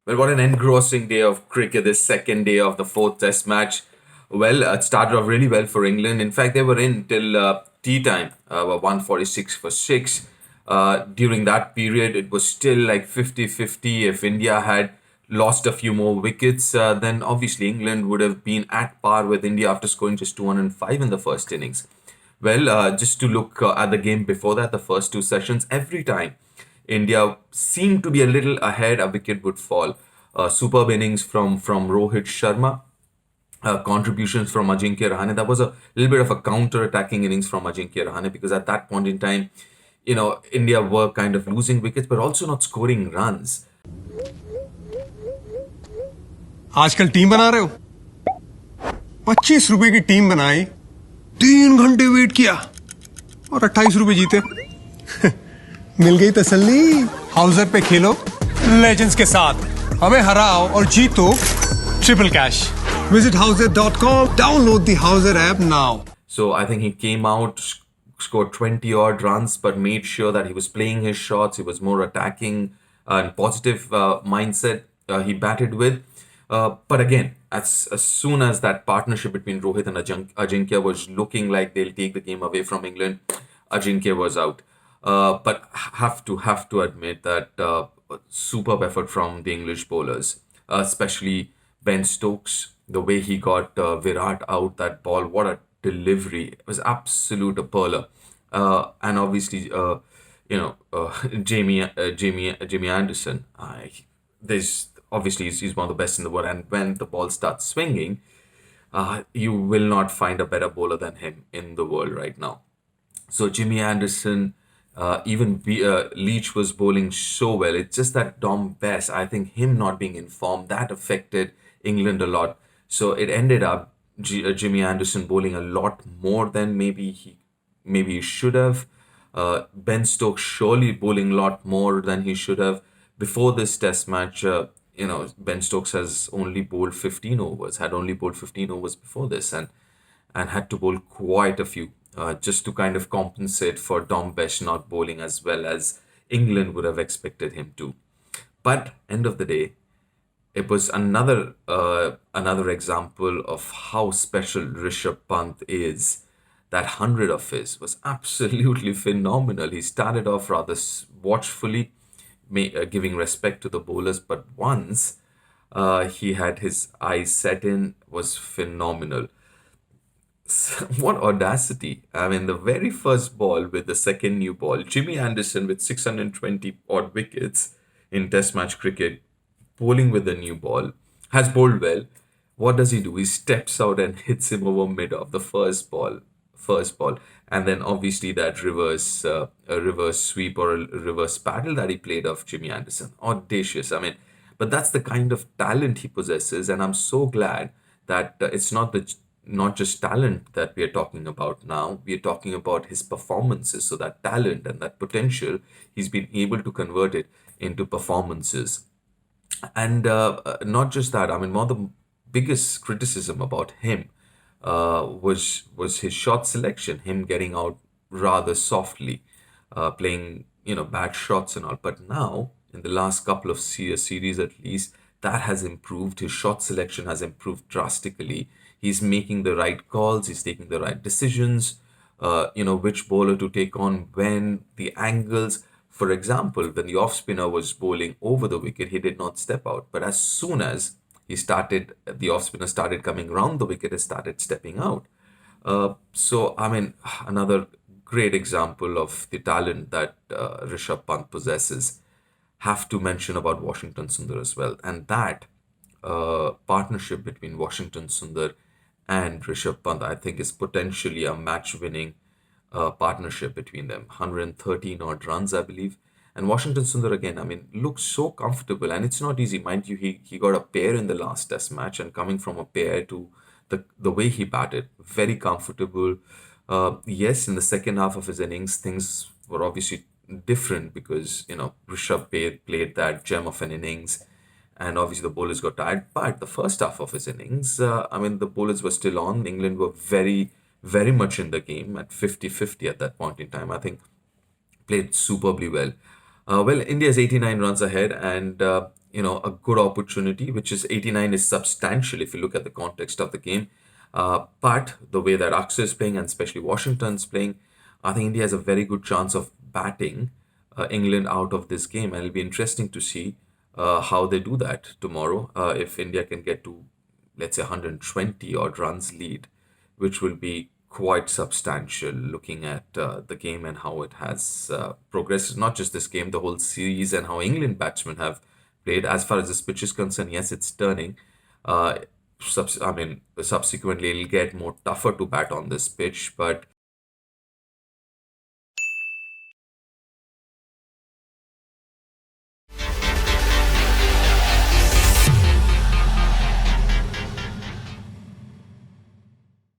Well, what an engrossing day of cricket, this second day of the fourth test match. Well, it started off really well for England. In fact, they were in till tea time, 146 for 6. During that period, it was still like 50-50. If India had lost a few more wickets, then obviously England would have been at par with India after scoring just 205 in the first innings. Well, just to look at the game before that, the first two sessions, every time India seemed to be a little ahead, a wicket would fall. Superb innings from Rohit Sharma, contributions from Ajinkya Rahane. That was a little bit of a counter-attacking innings from Ajinkya Rahane because at that point in time, India were kind of losing wickets but also not scoring runs. आजकल team बना रहे हो 25 रुपए की team बनाई 3 घंटे wait किया और 28 रुपए जीते मिल गई तसल्ली हाउसर पे खेलो लेजेंड्स के साथ हमें हराओ और जीतो ट्रिपल कैश विजिट हाउसर.com download the Houser app now So I think he came out, scored 20 odd runs, but made sure that he was playing his shots. He was more attacking and positive mindset he batted with. But again, as soon as that partnership between Rohit and Ajinkya was looking like they'll take the game away from England, Ajinkya was out. But have to admit that superb effort from the English bowlers, especially Ben Stokes. The way he got Virat out that ball, what a delivery! It was absolute a pearler. And obviously, Jamie Anderson. There's obviously he's one of the best in the world, and when the ball starts swinging, you will not find a better bowler than him in the world right now. So Jimmy Anderson, Leach was bowling so well. It's just that Dom Bess, I think him not being in form, that affected England a lot. So it ended up Jimmy Anderson bowling a lot more than maybe he should have. Ben Stokes surely bowling a lot more than he should have. Before this test match, Ben Stokes has only bowled 15 overs, had only bowled 15 overs before this, and had to bowl quite a few just to kind of compensate for Dom Besh not bowling as well as England would have expected him to. But end of the day, it was another example of how special Rishabh Pant is. That 100 of his was absolutely phenomenal. He started off rather watchfully, giving respect to the bowlers, but once he had his eyes set in, was phenomenal. What audacity. I mean, the very first ball with the second new ball, Jimmy Anderson with 620 odd wickets in Test match cricket, bowling with the new ball, has bowled well. What does he do? He steps out and hits him over mid of the first ball, and then obviously that a reverse sweep or a reverse paddle that he played of Jimmy Anderson. Audacious. I mean, but that's the kind of talent he possesses, and I'm so glad that it's not just talent that we are talking about now. We are talking about his performances. So that talent and that potential, he's been able to convert it into performances. And not just that. I mean, one of the biggest criticism about him was his shot selection. Him getting out rather softly, playing bad shots and all. But now, in the last couple of series at least, that has improved. His shot selection has improved drastically. He's making the right calls. He's taking the right decisions. Which bowler to take on when, the angles. For example, when the off spinner was bowling over the wicket, he did not step out. But as soon as the off spinner started coming round the wicket, he started stepping out. So, I mean, another great example of the talent that Rishabh Pant possesses. Have to mention about Washington Sundar as well. And that partnership between Washington Sundar and Rishabh Pant, I think, is potentially a match winning partnership between them. 113 odd runs, I believe. And Washington Sundar, again, I mean, looks so comfortable. And it's not easy. Mind you, he got a pair in the last test match, and coming from a pair to the way he batted, very comfortable. Yes, in the second half of his innings, things were obviously different because, Rishabh played that gem of an innings, and obviously the bowlers got tired. But the first half of his innings, I mean, the bowlers were still on. England were very, very much in the game at 50-50 at that point in time. I think played superbly well. Well, India is 89 runs ahead, and a good opportunity, which is 89 is substantial if you look at the context of the game. But the way that Aksa is playing, and especially Washington's playing, I think India has a very good chance of batting England out of this game. And it'll be interesting to see how they do that tomorrow. If India can get to, let's say, 120 odd runs lead, which will be quite substantial looking at the game and how it has progressed. Not just this game, the whole series, and how England batsmen have played. As far as this pitch is concerned, yes, it's turning. I mean, subsequently, it'll get more tougher to bat on this pitch, but